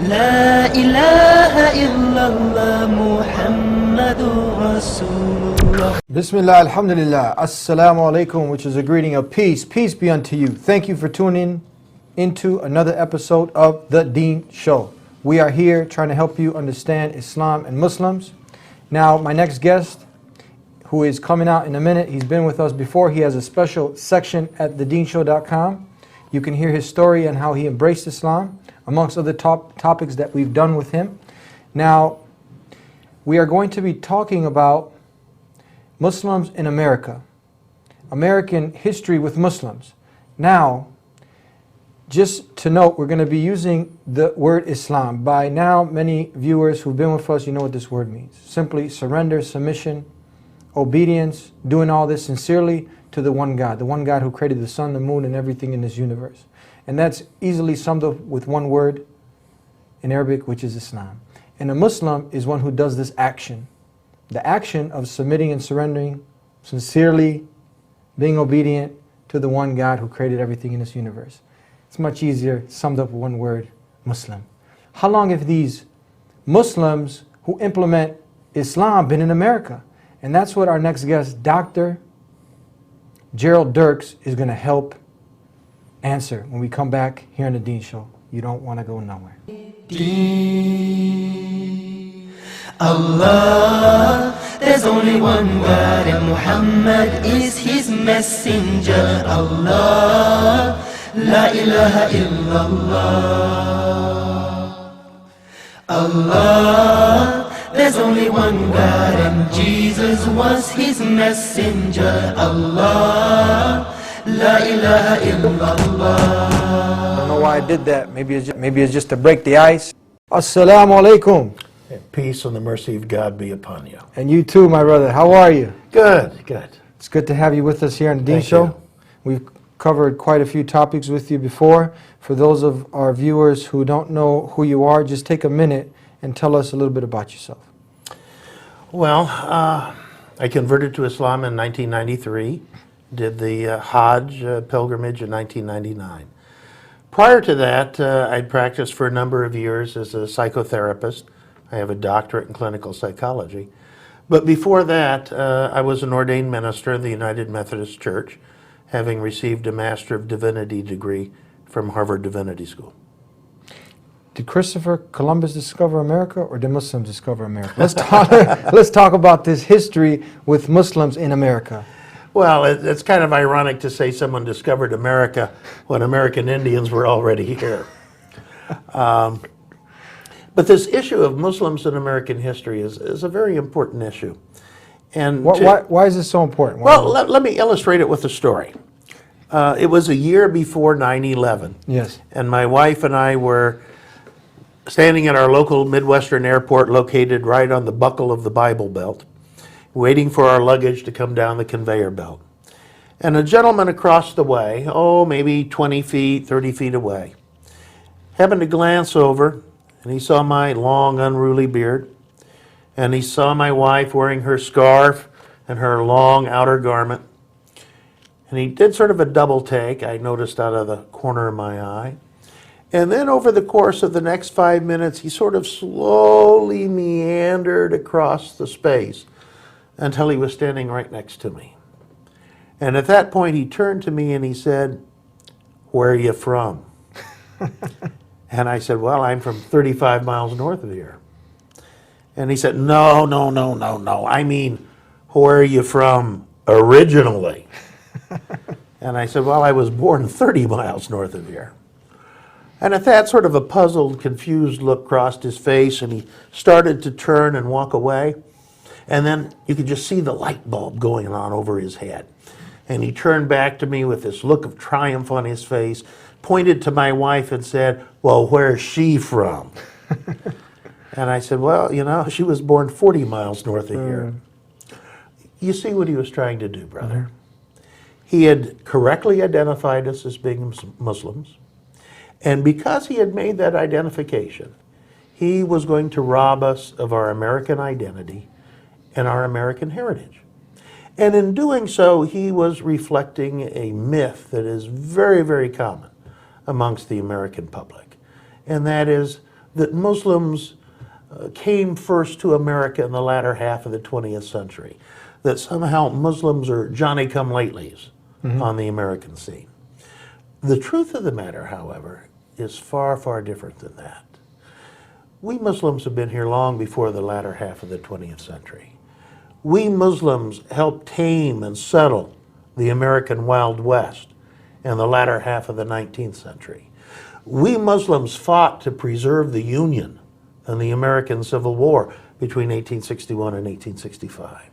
لا إله إلا الله محمد رسول الله. Bismillah, alhamdulillah, As-Salam alaikum, which is a greeting of peace. Peace be unto you. Thank you for tuning into another episode of The Deen Show. We are here trying to help you understand Islam and Muslims. Now, my next guest, who is coming out in a minute, he's been with us before. He has a special section at thedeenshow.com. You can hear his story and how he embraced Islam, amongst other topics that we've done with him. Now, we are going to be talking about Muslims in America, American history with Muslims. Now, just to note, we're going to be using the word Islam. By now, many viewers who've been with us, you know what this word means. Simply surrender, submission, obedience, doing all this sincerely to the one God who created the sun, the moon, and everything in this universe. And that's easily summed up with one word in Arabic, which is Islam. And a Muslim is one who does this action. The action of submitting and surrendering, sincerely being obedient to the one God who created everything in this universe. It's much easier summed up with one word, Muslim. How long have these Muslims who implement Islam been in America? And that's what our next guest, Dr. Gerald Turks, is going to help answer when we come back here on the Deen Show. You don't want to go nowhere. Allah, there's only one God and Muhammad is his messenger. Allah, la ilaha illallah. Allah, there's only one God and Jesus was his messenger. Allah, la ilaha illallah. I don't know why I did that. Maybe it's just to break the ice. As-Salamu alaikum. Peace and the mercy of God be upon you. And you too, my brother. How are you? Good, good. It's good to have you with us here on the Deen Thank Show. you. We've covered quite a few topics with you before. For those of our viewers who don't know who you are, just take a minute and tell us a little bit about yourself. Well, I converted to Islam in 1993, did the Hajj pilgrimage in 1999. Prior to that, I'd practiced for a number of years as a psychotherapist. I have a doctorate in clinical psychology. But before that, I was an ordained minister in the United Methodist Church, having received a Master of Divinity degree from Harvard Divinity School. Did Christopher Columbus discover America, or did Muslims discover America? Let's talk about this history with Muslims in America. Well, it's kind of ironic to say someone discovered America when American Indians were already here. But this issue of Muslims in American history is a very important issue. And why is this so important? Well, let me illustrate it with a story. It was a year before 9/11. Yes. And my wife and I were standing at our local Midwestern airport located right on the buckle of the Bible Belt, waiting for our luggage to come down the conveyor belt. And a gentleman across the way, maybe 20 feet, 30 feet away, happened to glance over, and he saw my long, unruly beard, and he saw my wife wearing her scarf and her long outer garment. And he did sort of a double take, I noticed out of the corner of my eye. And then over the course of the next 5 minutes, he sort of slowly meandered across the space until he was standing right next to me. And at that point, he turned to me and he said, "Where are you from?" And I said, "Well, I'm from 35 miles north of here." And he said, No. I mean, where are you from originally?" And I said, "Well, I was born 30 miles north of here." And at that, sort of a puzzled, confused look crossed his face, and he started to turn and walk away. And then you could just see the light bulb going on over his head. And he turned back to me with this look of triumph on his face, pointed to my wife and said, "Well, where's she from?" And I said, "Well, she was born 40 miles north of here." You see what he was trying to do, brother? He had correctly identified us as being Muslims. And because he had made that identification, he was going to rob us of our American identity and our American heritage. And in doing so, he was reflecting a myth that is very, very common amongst the American public. And that is, that Muslims came first to America in the latter half of the 20th century, that somehow Muslims are Johnny-come-latelys on the American scene. The truth of the matter, however, is far, far different than that. We Muslims have been here long before the latter half of the 20th century. We Muslims helped tame and settle the American Wild West in the latter half of the 19th century. We Muslims fought to preserve the Union in the American Civil War between 1861 and 1865.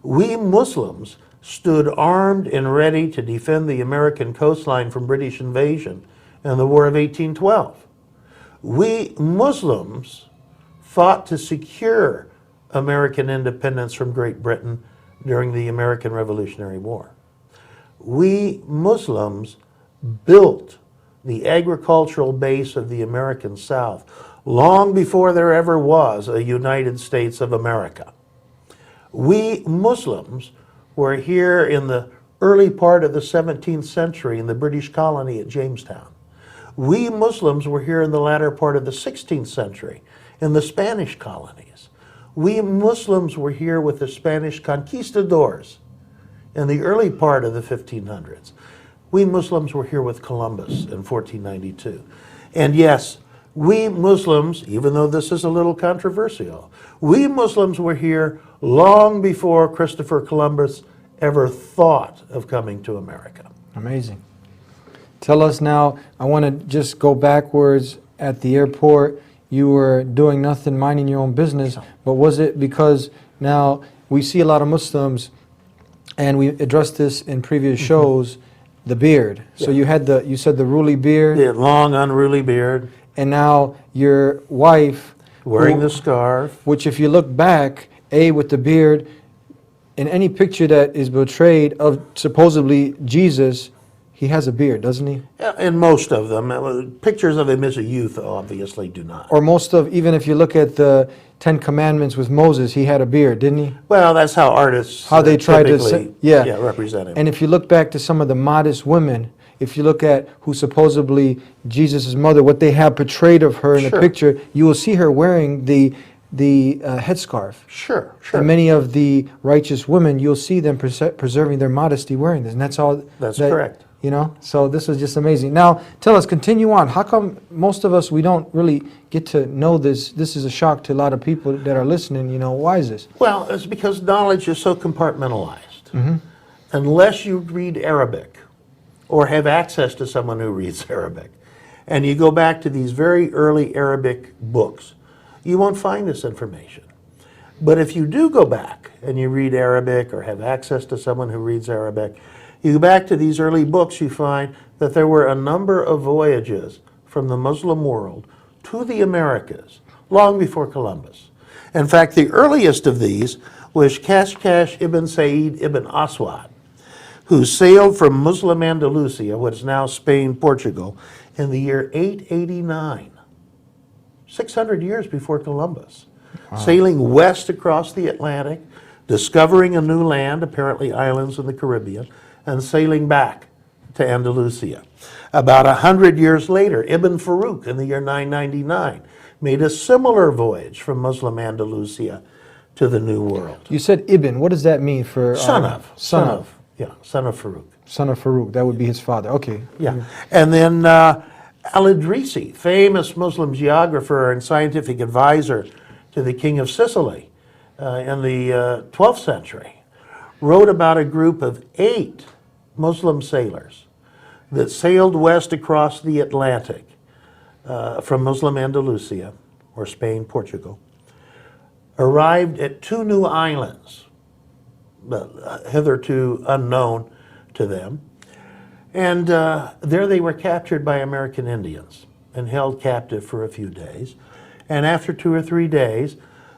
We Muslims stood armed and ready to defend the American coastline from British invasion in the War of 1812. We Muslims fought to secure American independence from Great Britain during the American Revolutionary War. We Muslims built the agricultural base of the American South long before there ever was a United States of America. We Muslims were here in the early part of the 17th century in the British colony at Jamestown. We Muslims were here in the latter part of the 16th century in the Spanish colonies. We Muslims were here with the Spanish conquistadors in the early part of the 1500s. We Muslims were here with Columbus in 1492. And yes, we Muslims, even though this is a little controversial, we Muslims were here long before Christopher Columbus ever thought of coming to America. Amazing. Tell us now, I want to just go backwards at the airport. You were doing nothing, minding your own business, but was it because now we see a lot of Muslims, and we addressed this in previous shows, the beard. So you had you said the ruly beard. The long, unruly beard. And now your wife. Wearing the scarf. Which if you look back, with the beard, in any picture that is portrayed of supposedly Jesus, he has a beard, doesn't he? Yeah, in most of them. Pictures of him as a youth obviously do not. Or most of, even if you look at the Ten Commandments with Moses, he had a beard, didn't he? Well, that's how artists they try to represent him. And if you look back to some of the modest women, if you look at who supposedly Jesus' mother, what they have portrayed of her in the picture, you will see her wearing the headscarf. Sure. And many of the righteous women, you'll see them preserving their modesty wearing this, and that's all. That's correct. You know, so this is just amazing. Now, tell us, continue on. How come most of us, we don't really get to know this? This is a shock to a lot of people that are listening. You know, why is this? Well, it's because knowledge is so compartmentalized. Unless you read Arabic or have access to someone who reads Arabic, and you go back to these very early Arabic books, you won't find this information. But if you do go back and you read Arabic or have access to someone who reads Arabic, you go back to these early books, you find that there were a number of voyages from the Muslim world to the Americas long before Columbus. In fact, the earliest of these was Kashkash ibn Said ibn Aswad, who sailed from Muslim Andalusia, what is now Spain, Portugal, in the year 889, 600 years before Columbus, sailing west across the Atlantic, discovering a new land, apparently islands in the Caribbean, and sailing back to Andalusia. About 100 years later, Ibn Farouk in the year 999 made a similar voyage from Muslim Andalusia to the New World. You said Ibn. What does that mean for? Son of Farouk. Son of Farouk. That would be his father. Okay. Yeah. And then Al-Idrisi, famous Muslim geographer and scientific advisor to the King of Sicily in the 12th century, wrote about a group of 8 Muslim sailors that sailed west across the Atlantic from Muslim Andalusia, or Spain, Portugal, arrived at 2 new islands, hitherto unknown to them, and there they were captured by American Indians and held captive for a few days. And after 2 or 3 days,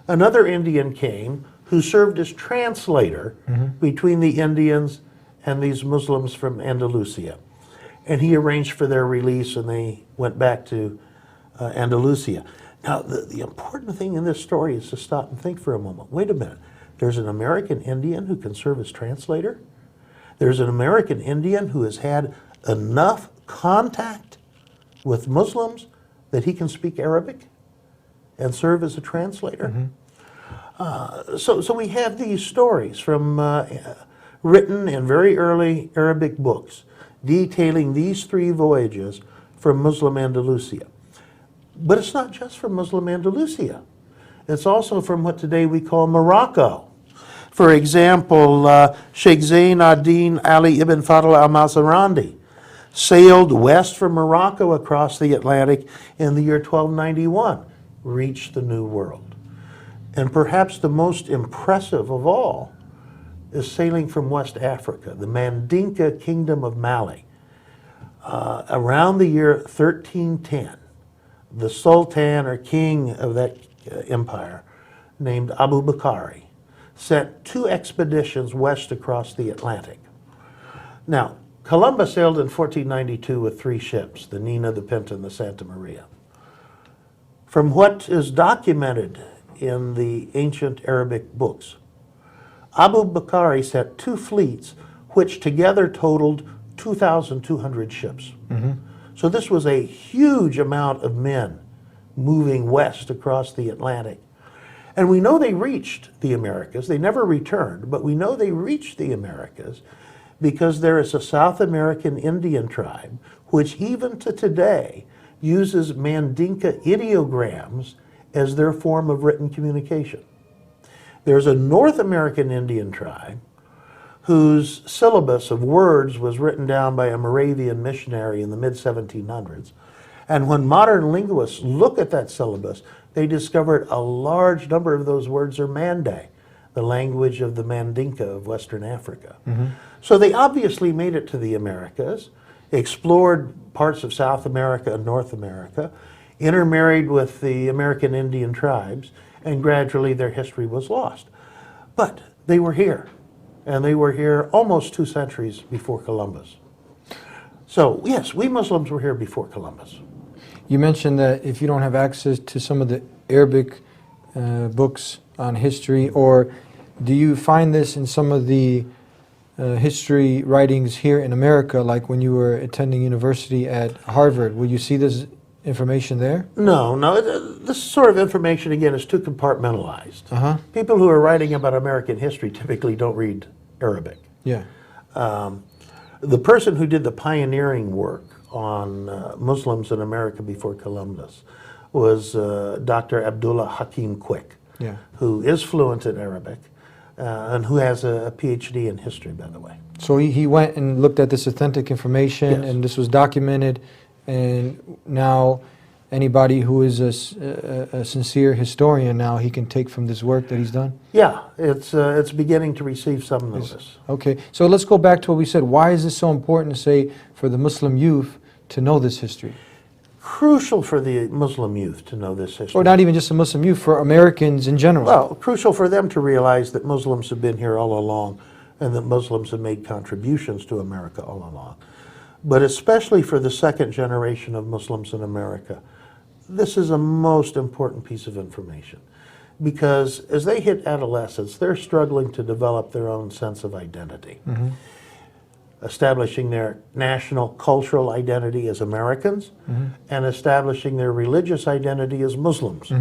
another Indian came who served as translator between the Indians and these Muslims from Andalusia. And he arranged for their release, and they went back to Andalusia. Now, the important thing in this story is to stop and think for a moment. Wait a minute. There's an American Indian who can serve as translator? There's an American Indian who has had enough contact with Muslims that he can speak Arabic? and serve as a translator. So we have these stories from written in very early Arabic books detailing these 3 voyages from Muslim Andalusia. But it's not just from Muslim Andalusia. It's also from what today we call Morocco. For example, Sheikh Zain ad-Din Ali ibn Fadl al-Mazarandi sailed west from Morocco across the Atlantic in the year 1291, reached the New World. And perhaps the most impressive of all is sailing from West Africa, the Mandinka Kingdom of Mali. Around the year 1310, the Sultan or king of that empire, named Abu Bakari, sent 2 expeditions west across the Atlantic. Now, Columbus sailed in 1492 with 3 ships, the Nina, the Pinta, and the Santa Maria. From what is documented in the ancient Arabic books, Abu Bakari sent 2 fleets, which together totaled 2,200 ships. So this was a huge amount of men moving west across the Atlantic. And we know they reached the Americas. They never returned, but we know they reached the Americas because there is a South American Indian tribe which even to today uses Mandinka ideograms as their form of written communication. There's a North American Indian tribe whose syllabus of words was written down by a Moravian missionary in the mid-1700s. And when modern linguists look at that syllabus, they discovered a large number of those words are Mande, the language of the Mandinka of Western Africa. So they obviously made it to the Americas, explored parts of South America and North America, intermarried with the American Indian tribes, and gradually their history was lost. But they were here, and they were here almost 2 centuries before Columbus. So yes, we Muslims were here before Columbus. You mentioned that if you don't have access to some of the Arabic books on history, or do you find this in some of the history writings here in America, like when you were attending university at Harvard? Will you see this information there? No, this sort of information, again, is too compartmentalized. People who are writing about American history typically don't read Arabic. Yeah. The person who did the pioneering work on Muslims in America before Columbus was Dr. Abdullah Hakim Quick, who is fluent in Arabic and who has a PhD in history, by the way. So he went and looked at this authentic information, Yes. and this was documented, and now anybody who is a sincere historian now, he can take from this work that he's done? Yeah, it's beginning to receive some notice. Okay, so let's go back to what we said. Why is this so important to say for the Muslim youth to know this history? Crucial for the Muslim youth to know this history. Or not even just the Muslim youth, for Americans in general. Well, crucial for them to realize that Muslims have been here all along and that Muslims have made contributions to America all along. But especially for the second generation of Muslims in America, this is a most important piece of information, because as they hit adolescence, they're struggling to develop their own sense of identity, establishing their national cultural identity as Americans and establishing their religious identity as Muslims.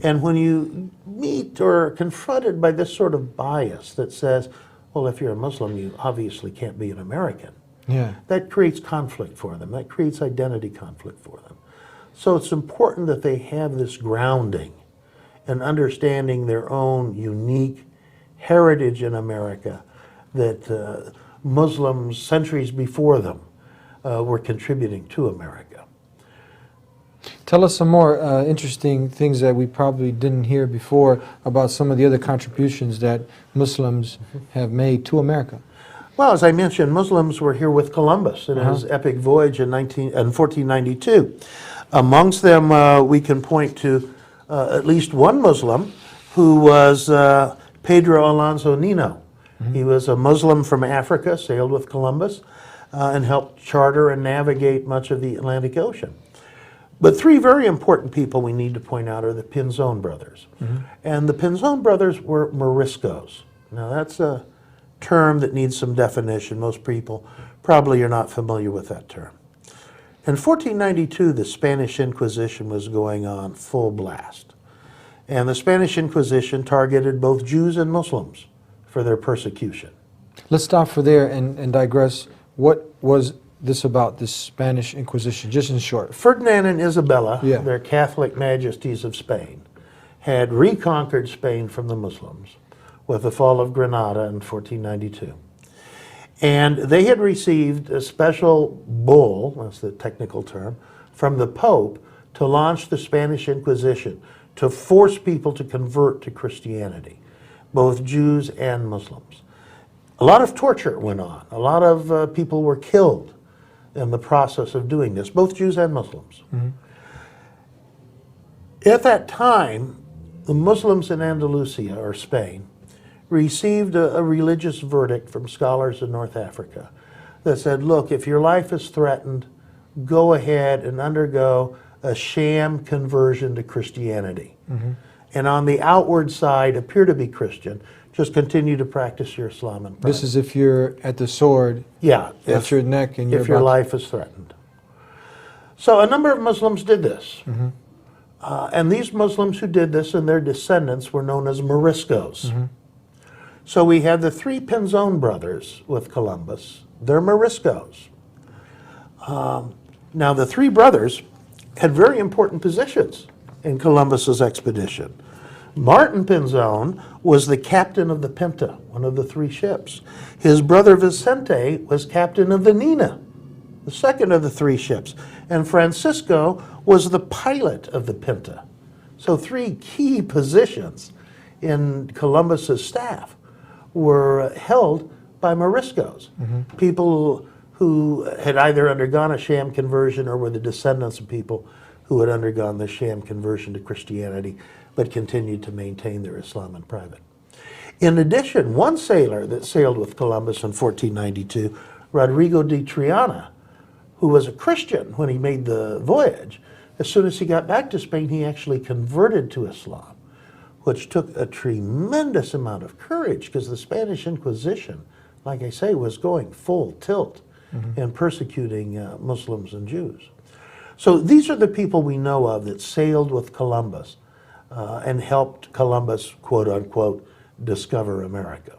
And when you meet or are confronted by this sort of bias that says, well, if you're a Muslim, you obviously can't be an American, that creates conflict for them. That creates identity conflict for them. So it's important that they have this grounding and understanding their own unique heritage in America that Muslims centuries before them were contributing to America. Tell us some more interesting things that we probably didn't hear before about some of the other contributions that Muslims have made to America. Well, as I mentioned, Muslims were here with Columbus in his epic voyage in 1492. Amongst them, we can point to at least one Muslim who was Pedro Alonso Nino. He was a Muslim from Africa, sailed with Columbus, and helped charter and navigate much of the Atlantic Ocean. But 3 very important people we need to point out are the Pinzon brothers. And the Pinzon brothers were Moriscos. Now that's a term that needs some definition. Most people probably are not familiar with that term. In 1492, the Spanish Inquisition was going on full blast. And the Spanish Inquisition targeted both Jews and Muslims for their persecution. Let's stop for there and digress. What was this about, this Spanish Inquisition, just in short? Ferdinand and Isabella, Yeah. their Catholic majesties of Spain, had reconquered Spain from the Muslims with the fall of Granada in 1492. And they had received a special bull, that's the technical term, from the Pope to launch the Spanish Inquisition, to force people to convert to Christianity, both Jews and Muslims. A lot of torture went on. A lot of people were killed in the process of doing this, both Jews and Muslims. At that time, the Muslims in Andalusia, or Spain, received a religious verdict from scholars in North Africa that said, look, if your life is threatened, go ahead and undergo a sham conversion to Christianity. And on the outward side, appear to be Christian, just continue to practice your Islam in private. This is if you're at the sword, Yeah, at your neck, and you're if your about life is threatened. So a number of Muslims did this. And these Muslims who did this and their descendants were known as Moriscos. So we had the three Pinzon brothers with Columbus. They're Moriscos. Now the three brothers had very important positions in Columbus's expedition. Martin Pinzon was the captain of the Pinta, one of the three ships. His brother Vicente was captain of the Nina, the second of the three ships. And Francisco was the pilot of the Pinta. So three key positions in Columbus's staff were held by Moriscos, people who had either undergone a sham conversion or were the descendants of people who had undergone the sham conversion to Christianity but continued to maintain their Islam in private. In addition, one sailor that sailed with Columbus in 1492, Rodrigo de Triana, who was a Christian when he made the voyage, as soon as he got back to Spain, he actually converted to Islam, which took a tremendous amount of courage because the Spanish Inquisition, like I say, was going full tilt in persecuting Muslims and Jews. So these are the people we know of that sailed with Columbus and helped Columbus, quote unquote, discover America.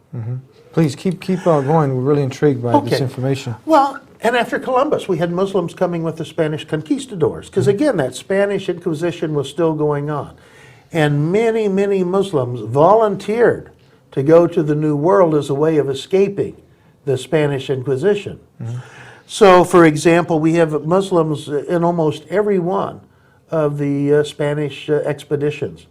Please keep going. We're really intrigued by this information. Well, and after Columbus, we had Muslims coming with the Spanish conquistadors, because again, that Spanish Inquisition was still going on. And many, many Muslims volunteered to go to the New World as a way of escaping the Spanish Inquisition. So, for example, we have Muslims in almost every one of the Spanish expeditions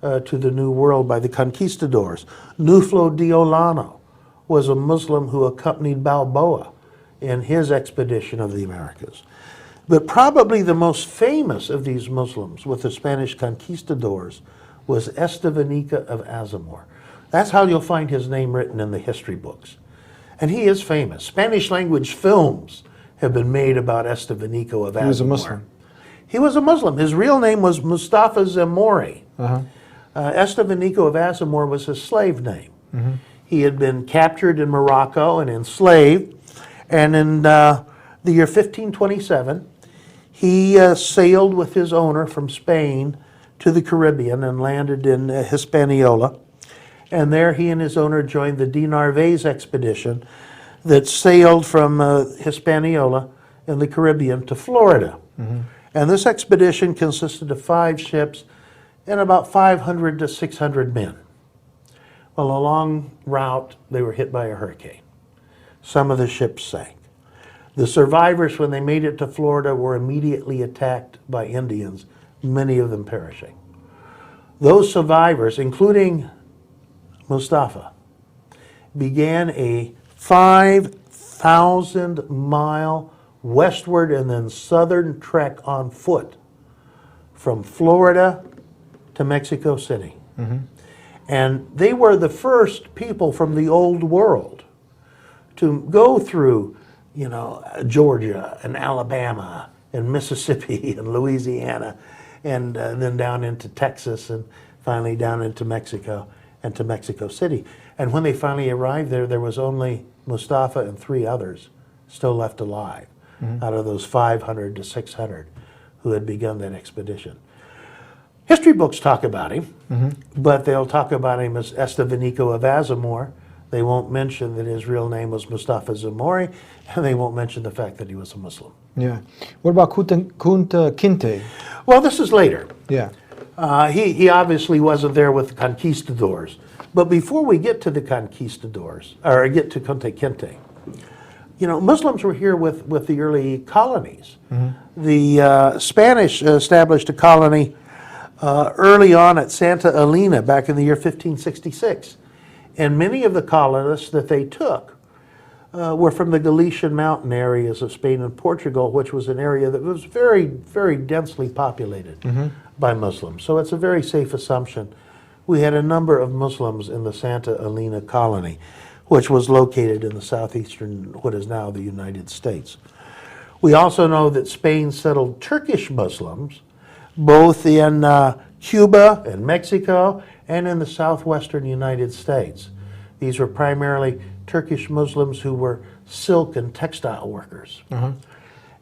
to the New World by the conquistadors. Nuflo de Olano was a Muslim who accompanied Balboa in his expedition of the Americas. But probably the most famous of these Muslims with the Spanish conquistadors was Estevanica of Azamor. That's how you'll find his name written in the history books. And he is famous. Spanish language films have been made about Estevanico of Azamor. He was a Muslim. He was a Muslim. His real name was Mustafa Zamori. Estevanico of Azamor was his slave name. He had been captured in Morocco and enslaved. And in the year 1527, he sailed with his owner from Spain to the Caribbean and landed in Hispaniola. And there he and his owner joined the de Narvaez expedition that sailed from Hispaniola in the Caribbean to Florida. And this expedition consisted of 5 ships and about 500 to 600 men. Well, along route, they were hit by a hurricane. Some of the ships sank. The survivors, when they made it to Florida, were immediately attacked by Indians, many of them perishing. Those survivors, including Mustafa, began a 5,000-mile westward and then southern trek on foot from Florida to Mexico City. And they were the first people from the old world to go through, you know, Georgia and Alabama and Mississippi and Louisiana and then down into Texas and finally down into Mexico and to Mexico City. And when they finally arrived there, there was only Mustafa and 3 others still left alive. out of those 500 to 600 who had begun that expedition. History books talk about him, but they'll talk about him as Estevanico of Azamor. They won't mention that his real name was Mustafa Zamori, and they won't mention the fact that he was a Muslim. Yeah. What about Kunta Kinte? Well, this is later. Yeah. He obviously wasn't there with the conquistadors. But before we get to the conquistadors, or get to Kunta Kinte, Muslims were here with the early colonies. The Spanish established a colony early on at Santa Elena back in the year 1566. And many of the colonists that they took were from the Galician mountain areas of Spain and Portugal, which was an area that was very, very densely populated by Muslims. So it's a very safe assumption. We had a number of Muslims in the Santa Elena colony, which was located in the southeastern, what is now the United States. We also know that Spain settled Turkish Muslims, both in Cuba and Mexico and in the southwestern United States. These were primarily Turkish Muslims who were silk and textile workers. And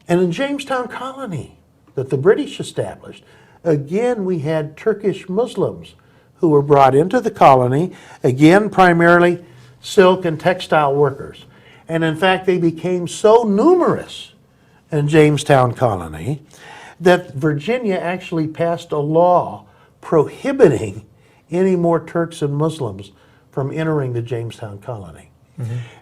in Jamestown Colony that the British established, again we had Turkish Muslims who were brought into the colony, again primarily silk and textile workers. And in fact they became so numerous in Jamestown Colony that Virginia actually passed a law prohibiting any more Turks and Muslims from entering the Jamestown Colony.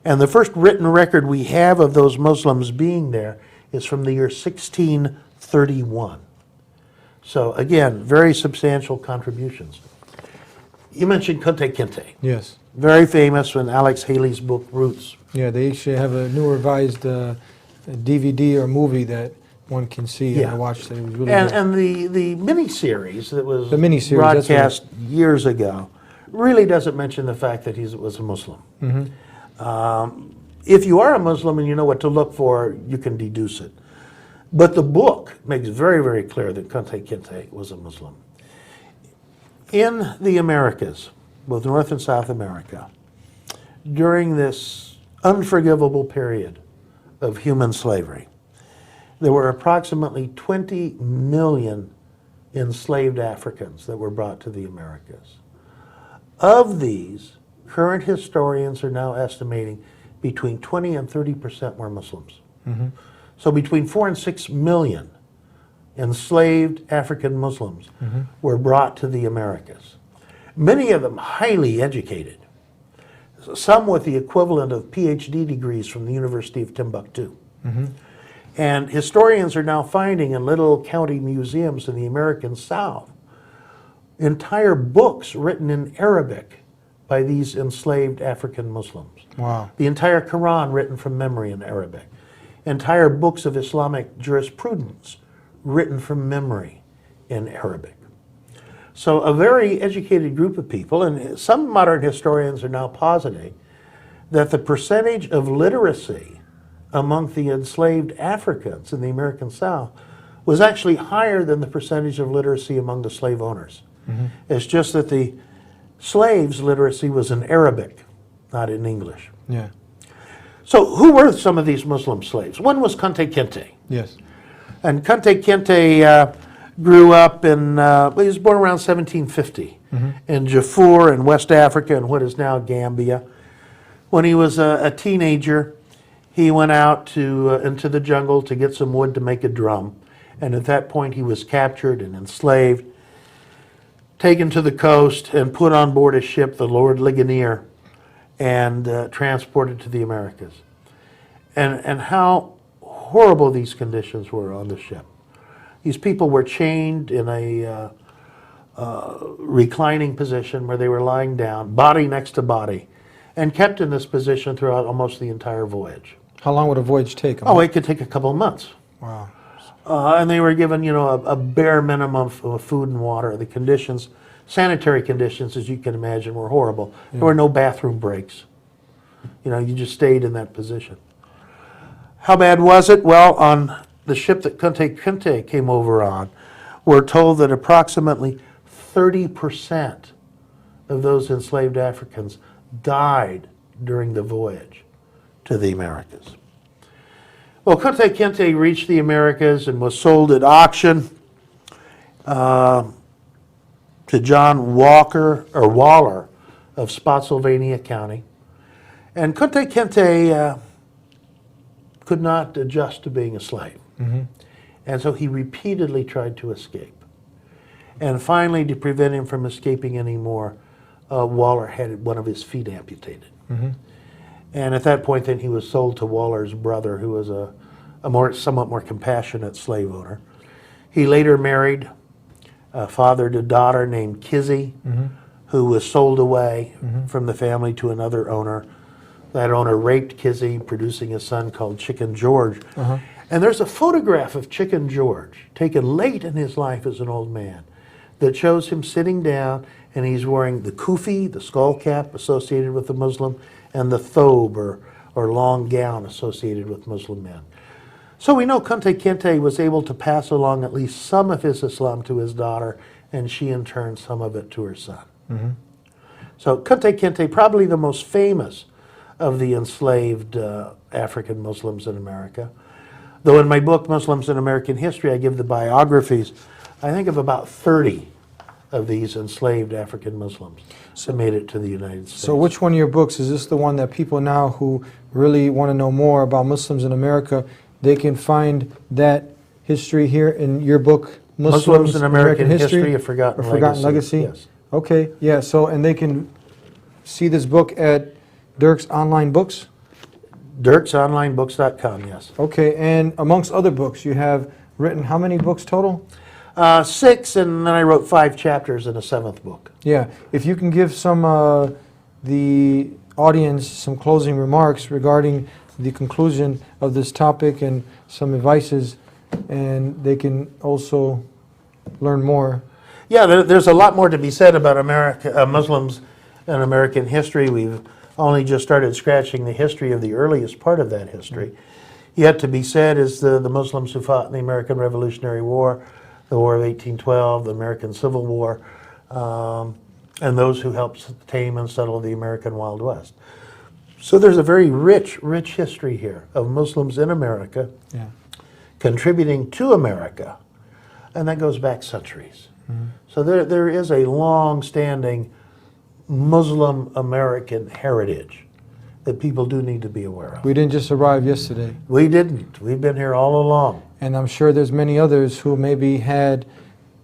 And the first written record we have of those Muslims being there is from the year 1631. So again, very substantial contributions. You mentioned Kunta Kinte. Yes. Very famous in Alex Haley's book, Roots. Yeah, they actually have a new revised DVD or movie that one can see, and I watched it. It was really good. And the miniseries that was miniseries, broadcast years ago really doesn't mention the fact that he was a Muslim. If you are a Muslim and you know what to look for, you can deduce it. But the book makes very, very clear that Kunta Kinte was a Muslim. In the Americas, both North and South America, during this unforgivable period of human slavery, there were approximately 20 million enslaved Africans that were brought to the Americas. Of these, current historians are now estimating between 20 and 30% were Muslims. So between 4 and 6 million enslaved African Muslims were brought to the Americas. Many of them highly educated, some with the equivalent of PhD degrees from the University of Timbuktu. And historians are now finding in little county museums in the American South entire books written in Arabic by these enslaved African Muslims. Wow. The entire Quran written from memory in Arabic. Entire books of Islamic jurisprudence written from memory in Arabic. So a very educated group of people, and some modern historians are now positing that the percentage of literacy among the enslaved Africans in the American South was actually higher than the percentage of literacy among the slave owners. It's just that the slaves' literacy was in Arabic, not in English. Yeah. So who were some of these Muslim slaves? One was Kunta Kinte. Yes. And Kunta Kinte grew up in, he was born around 1750 in Darfur in West Africa in what is now Gambia. When he was a teenager, he went out into the jungle to get some wood to make a drum. And at that point he was captured and enslaved, taken to the coast and put on board a ship, the Lord Ligonier, and transported to the Americas. And how horrible these conditions were on the ship. These people were chained in a reclining position where they were lying down, body next to body, and kept in this position throughout almost the entire voyage. How long would a voyage take? Oh, it could take a couple of months. Wow. And they were given, a bare minimum of food and water. The conditions, sanitary conditions, as you can imagine, were horrible. There were no bathroom breaks. You just stayed in that position. How bad was it? Well, on the ship that Kunta Kinte came over on, we're told that approximately 30% of those enslaved Africans died during the voyage to the Americas. Well, Kunta Kinte reached the Americas and was sold at auction to John Waller of Spotsylvania County. And Kunta Kinte could not adjust to being a slave. And so he repeatedly tried to escape. And finally, to prevent him from escaping anymore, Waller had one of his feet amputated. And at that point, then he was sold to Waller's brother, who was a somewhat more compassionate slave owner. He later married, fathered a daughter named Kizzy, who was sold away from the family to another owner. That owner raped Kizzy, producing a son called Chicken George. And there's a photograph of Chicken George taken late in his life as an old man that shows him sitting down, and he's wearing the kufi, the skull cap associated with the Muslim, and the thobe, or long gown associated with Muslim men. So we know Kunta Kinte was able to pass along at least some of his Islam to his daughter, and she in turn some of it to her son. So Kunta Kinte, probably the most famous of the enslaved African Muslims in America. Though in my book, Muslims in American History, I give the biographies, I think of about 30 of these enslaved African Muslims that made it to the United States. So which one of your books, is this the one that people now who really want to know more about Muslims in America, they can find that history here in your book, Muslims in American History, A Forgotten Legacy? Yes. Okay, yeah, so, and they can see this book at Turks Online Books? TurksOnlineBooks.com, yes. Okay, and amongst other books, you have written how many books total? 6, and then I wrote 5 chapters in a 7th book. Yeah, if you can give some, the audience some closing remarks regarding the conclusion of this topic and some advices, and they can also learn more. Yeah, there's a lot more to be said about Muslims and American history. We've only just started scratching the history of the earliest part of that history. Yet to be said is the Muslims who fought in the American Revolutionary War, the War of 1812, the American Civil War, and those who helped tame and settle the American Wild West. So there's a very rich history here of Muslims in America contributing to America, and that goes back centuries. So there is a long-standing Muslim American heritage that people do need to be aware of. We didn't just arrive yesterday. We didn't. We've been here all along. And I'm sure there's many others who maybe had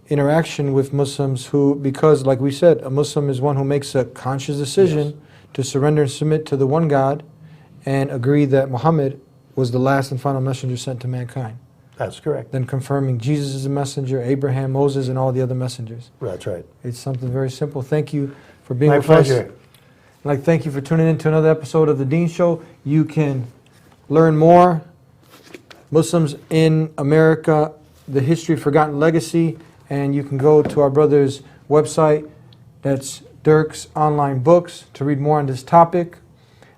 interaction with Muslims who, because like we said, a Muslim is one who makes a conscious decision to surrender and submit to the one God and agree that Muhammad was the last and final messenger sent to mankind. That's correct. Then confirming Jesus is a messenger, Abraham, Moses, and all the other messengers. That's right. It's something very simple. Thank you for being My with us. pleasure. I'd like to thank you for tuning in to another episode of The Dean Show. You can learn more. Muslims in America, The History of Forgotten Legacy, and you can go to our brother's website. That's Turks Online Books to read more on this topic.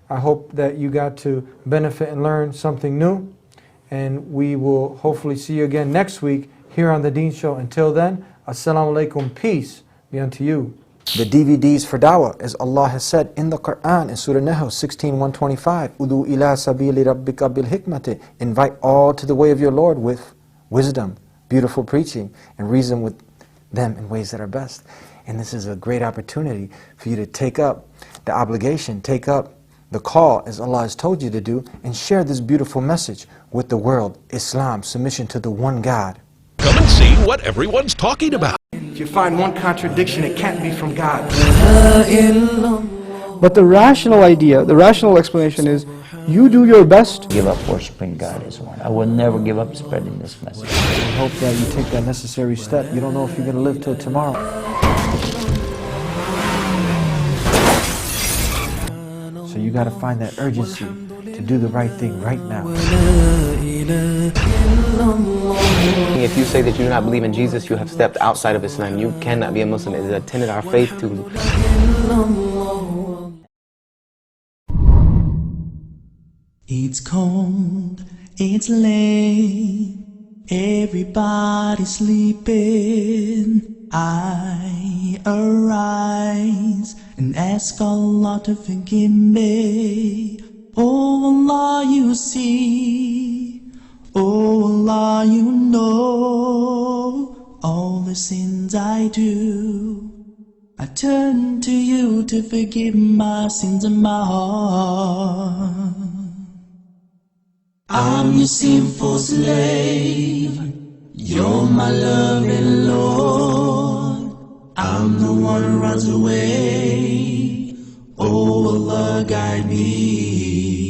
I hope that you got to benefit and learn something new. And we will hopefully see you again next week here on The Dean Show. Until then, As-Salam alaikum, peace be unto you. The DVDs for dawah, as Allah has said in the Quran in Surah Nahl 16:125, Udu ila sabili rabbika bil hikmati, invite all to the way of your Lord with wisdom, beautiful preaching, and reason with them in ways that are best. And this is a great opportunity for you to take up the obligation, take up the call as Allah has told you to do, and share this beautiful message with the world. Islam, submission to the one God. Come and see what everyone's talking about. If you find one contradiction, it can't be from God. But the rational idea, the rational explanation is, you do your best. Give up worshiping God is one. I will never give up spreading this message. I hope that you take that necessary step. You don't know if you're going to live till tomorrow. So you got to find that urgency to do the right thing right now. If you say that you do not believe in Jesus, you have stepped outside of Islam. You cannot be a Muslim. It is a tenet of our faith to... It's cold, it's late, everybody's sleeping. I arise and ask Allah to forgive me. Oh Allah, you see Oh Allah, you know all the sins I do. I turn to you to forgive my sins and my heart. I'm your sinful slave, you're my loving Lord. I'm the one who runs away, oh Allah, guide me.